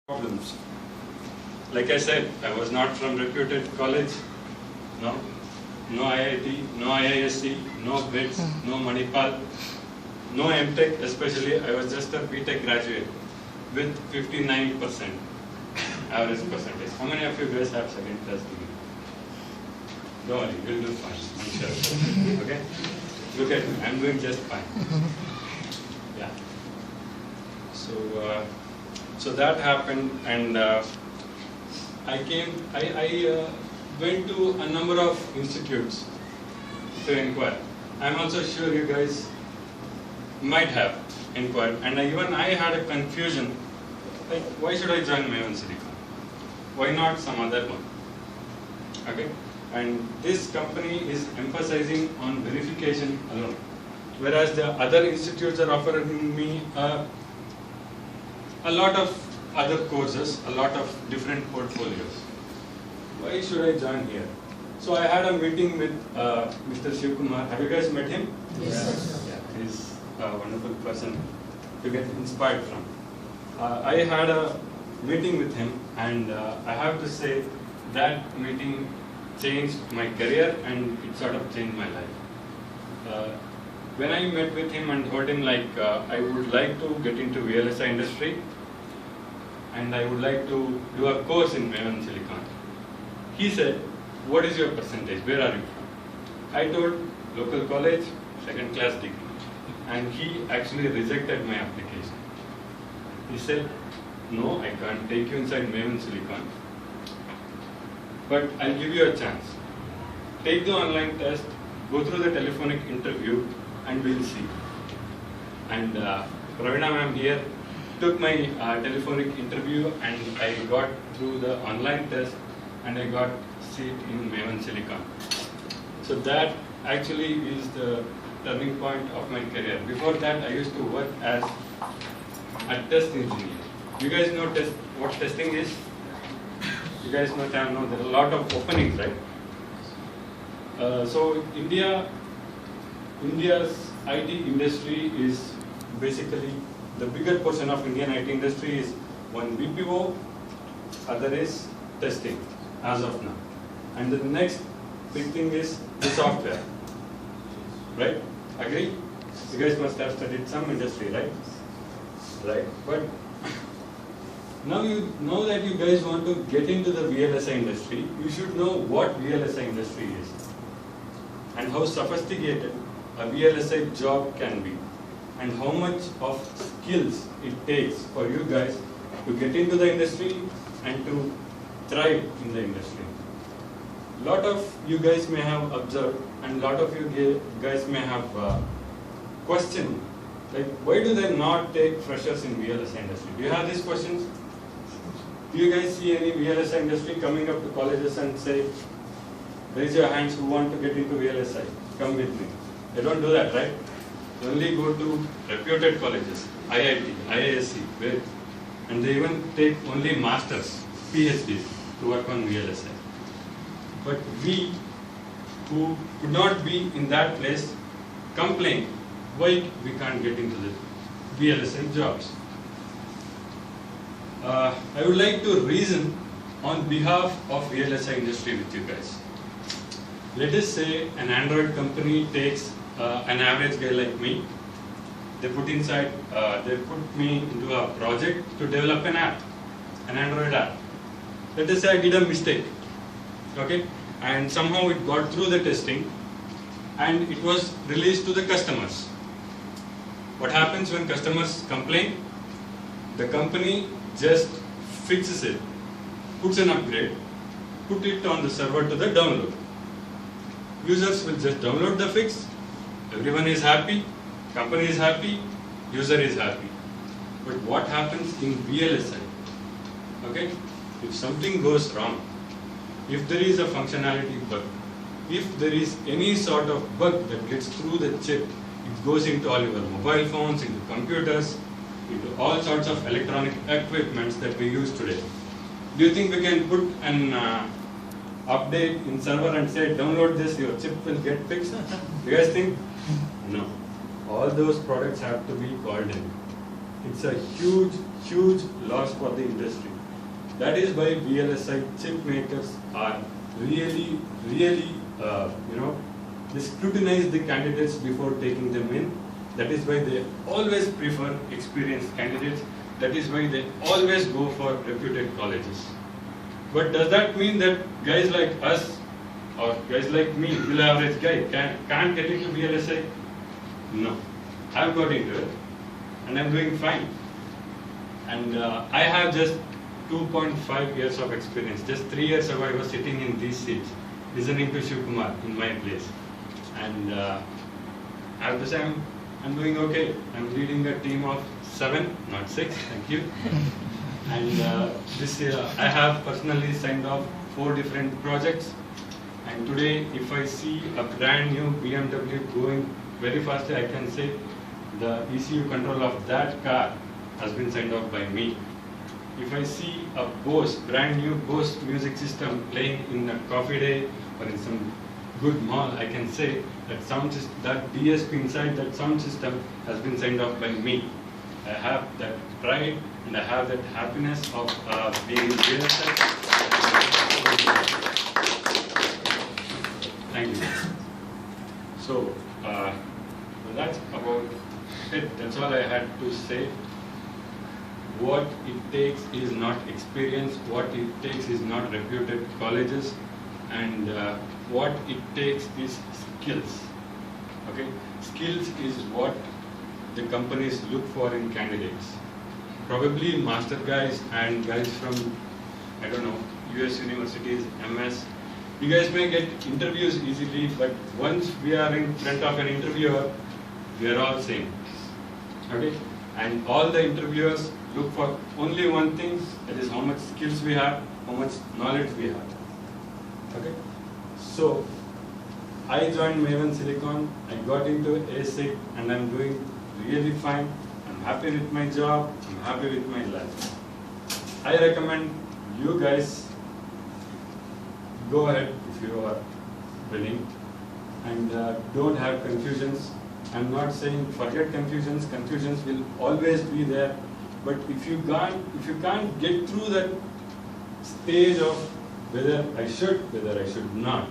problems. Like I said, I was not from reputed college, no IIT, no IISc, no BITS, no Manipal, no MTech, especially I was just a BTech graduate with 59% average percentage. How many of you guys have second class degree? Don't worry, we'll do fine, I'm sure. Okay? Look at me, I'm doing just fine. Yeah. So that happened, and I went to a number of institutes to inquire. I'm also sure you guys might have inquired, and even I had a confusion, like why should I join Maven Silicon? Why not some other one? Okay, and this company is emphasizing on verification alone, whereas the other institutes are offering me a lot of other courses, a lot of different portfolios. Why should I join here? So I had a meeting with Mr. Shiv Kumar. Have you guys met him? Yes. Yeah, he's a wonderful person to get inspired from. I had a meeting with him, and I have to say that meeting changed my career, and it sort of changed my life. When I met with him and told him I would like to get into VLSI industry, and I would like to do a course in Maven Silicon. He said, what is your percentage? Where are you from? I told local college, second class degree. And he actually rejected my application. He said, no, I can't take you inside Maven Silicon, but I'll give you a chance. Take the online test, go through the telephonic interview, and we'll see. And Ravina ma'am here took my telephonic interview, and I got through the online test, and I got seat in Maven Silicon. So that actually is the turning point of my career. Before that, I used to work as a test engineer. You guys know what testing is? You guys must have known there are a lot of openings, right? So India's IT industry is basically, the bigger portion of Indian IT industry is one BPO, other is testing as of now. And the next big thing is the software, right? Agree? You guys must have studied some industry, right? Right. But now you know that you guys want to get into the VLSI industry, you should know what VLSI industry is and how sophisticated a VLSI job can be, and how much of skills it takes for you guys to get into the industry and to thrive in the industry. Lot of you guys may have observed, and lot of you guys may have questioned, like why do they not take freshers in VLSI industry? Do you have these questions? Do you guys see any VLSI industry coming up to colleges and say, raise your hands who want to get into VLSI, come with me? They don't do that, right? They only go to reputed colleges, IIT, IISc, where, and they even take only masters, PhDs to work on VLSI. But we, who could not be in that place, complain why we can't get into the VLSI jobs. I would like to reason on behalf of VLSI industry with you guys. Let us say an Android company takes an average guy like me. They put me into a project to develop an app, an Android app. Let us say I did a mistake, okay, and somehow it got through the testing, and it was released to the customers. What happens when customers complain? The company just fixes it, puts an upgrade, put it on the server to the download. Users will just download the fix, everyone is happy, company is happy, user is happy. But what happens in VLSI? Okay? If something goes wrong, if there is a functionality bug, if there is any sort of bug that gets through the chip, it goes into all your mobile phones, into computers, into all sorts of electronic equipments that we use today. Do you think we can put an update in server and say, download this, your chip will get fixed? You guys think? No. All those products have to be called in. It's a huge, huge loss for the industry. That is why VLSI chip makers are really, they scrutinize the candidates before taking them in. That is why they always prefer experienced candidates. That is why they always go for reputed colleges. But does that mean that guys like us or guys like me, below average guy, can't get into VLSI? No. I've got into it and I'm doing fine. And I have just 2.5 years of experience. Just 3 years ago I was sitting in these seats listening to Shiv Kumar in my place. And I have to say I'm doing okay. I'm leading a team of 7, not 6, thank you. And this year I have personally signed off 4 different projects. And today if I see a brand new BMW going very fastly, I can say the ECU control of that car has been signed off by me. If I see a Bose, brand new Bose music system playing in a coffee day or in some good mall, I can say that that DSP inside that sound system has been signed off by me. I have that pride and I have that happiness of being in VLSI. Thank you. So that's about it. That's all I had to say. What it takes is not experience, what it takes is not reputed colleges, and what it takes is skills. Okay? Skills is what the companies look for in candidates. Probably master guys and guys from, I don't know, US universities, MS, you guys may get interviews easily, but once we are in front of an interviewer, we are all same. Okay? And all the interviewers look for only one thing, that is how much skills we have, how much knowledge we have. Okay? So, I joined Maven Silicon, I got into ASIC, and I'm doing really fine. I'm happy with my job, I'm happy with my life. I recommend you guys go ahead if you are willing, and don't have confusions. I'm not saying forget confusions, confusions will always be there, but if you can't get through that stage of whether I should not,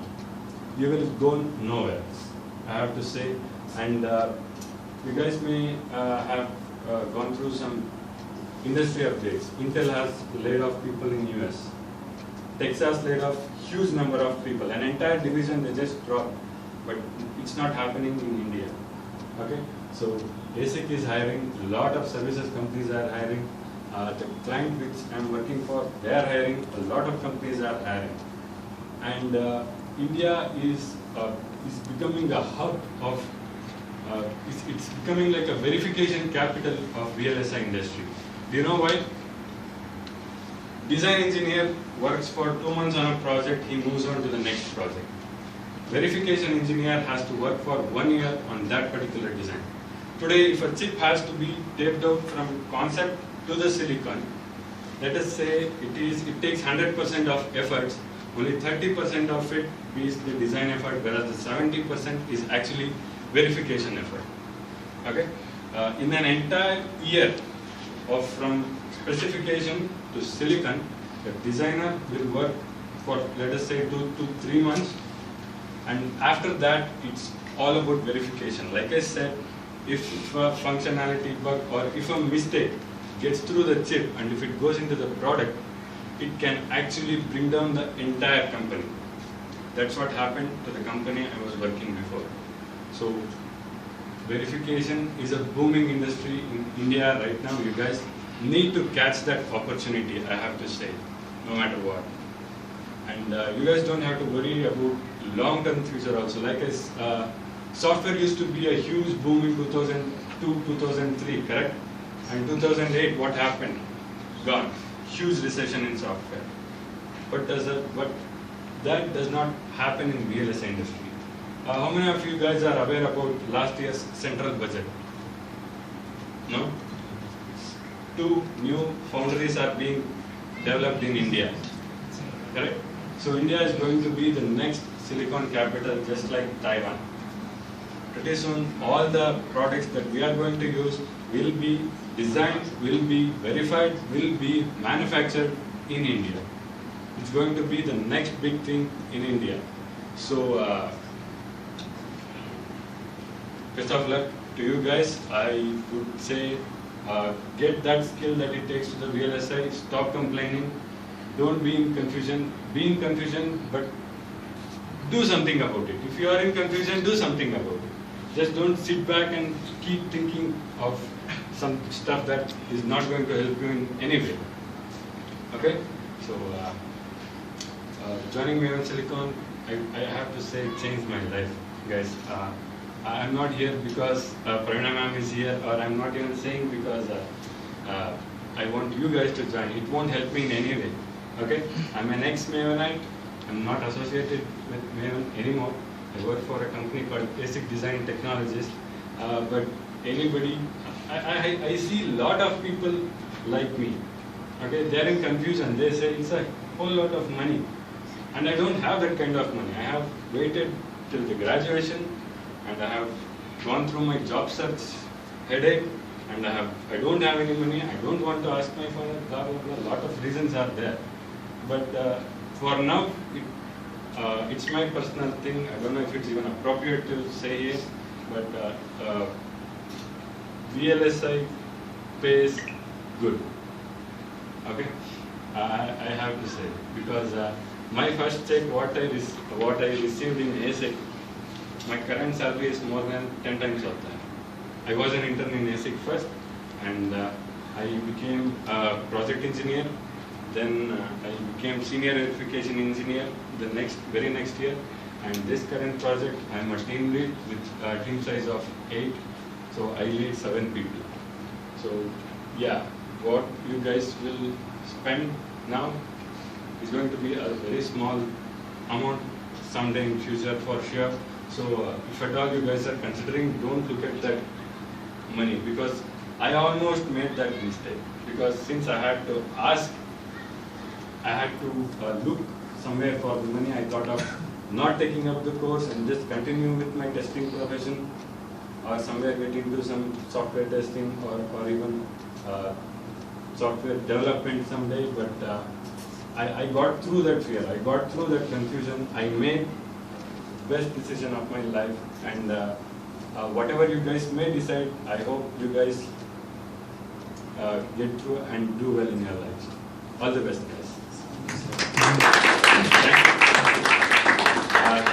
you will go nowhere, I have to say. And you guys may have gone through some industry updates. Intel has laid off people in US. Texas laid off huge number of people. An entire division they just dropped. But it's not happening in India. Okay? So ASIC is hiring, a lot of services companies are hiring. The client which I'm working for, they are hiring, a lot of companies are hiring. And India is becoming a hub of, it's becoming like a verification capital of VLSI industry. Do you know why? Design engineer works for 2 months on a project, he moves on to the next project. Verification engineer has to work for 1 year on that particular design. Today, if a chip has to be taped out from concept to the silicon, let us say it takes 100% of efforts, only 30% of it is the design effort, whereas the 70% is actually verification effort. Okay? In an entire year of from specification to silicon, the designer will work for, let us say, 2 to 3 months, and after that it's all about verification. Like I said, if a functionality bug or if a mistake gets through the chip and if it goes into the product, it can actually bring down the entire company. That's what happened to the company I was working before. So verification is a booming industry in India right now. You guys need to catch that opportunity, I have to say, no matter what. And you guys don't have to worry about long-term future also. Like software used to be a huge boom in 2002, 2003, correct? And 2008, what happened? Gone. Huge recession in software. But that does not happen in VLSI industry. How many of you guys are aware about last year's central budget? No? 2 new foundries are being developed in India. Correct? So India is going to be the next silicon capital, just like Taiwan. Pretty soon, all the products that we are going to use will be designed, will be verified, will be manufactured in India. It's going to be the next big thing in India. So, best of luck to you guys. I would say get that skill that it takes to the VLSI. Stop complaining. Don't be in confusion. Be in confusion, but do something about it. If you are in confusion, do something about it. Just don't sit back and keep thinking of some stuff that is not going to help you in any way. Okay? So, joining Maven Silicon, I have to say, it changed my life, guys. I'm not here because Prerna ma'am is here, or I'm not even saying because I want you guys to join. It won't help me in any way. Okay? I'm an ex-Mavenite. I'm not associated with Maven anymore. I work for a company called Basic Design Technologies. But anybody, I see a lot of people like me. Okay, they're in confusion. They say it's a whole lot of money, and I don't have that kind of money. I have waited till the graduation, and I have gone through my job search headache, and I don't have any money. I don't want to ask my father. Blah blah blah. A lot of reasons are there, but for now, it's my personal thing. I don't know if it's even appropriate to say here, but VLSI pays good. Okay, I have to say, because my first check what I received in ASIC, my current salary is more than 10 times of that. I was an intern in ASIC first, and I became a project engineer. Then I became senior verification engineer the very next year. And this current project, I am a team lead with a team size of 8. So I lead 7 people. So yeah, what you guys will spend now is going to be a very small amount someday in future for sure. So if at all you guys are considering, don't look at that money, because I almost made that mistake. Because since I had to ask, I had to look somewhere for the money, I thought of not taking up the course and just continue with my testing profession, or somewhere get into some software testing, or even software development someday. But I got through that fear, I got through that confusion, I made best decision of my life, and whatever you guys may decide, I hope you guys get through and do well in your lives. All the best, guys.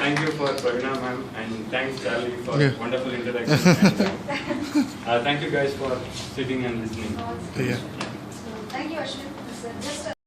Thank you for Pragna ma'am, and thanks Charlie for wonderful interaction. And, thank you guys for sitting and listening. Thank you, Ashwin. Just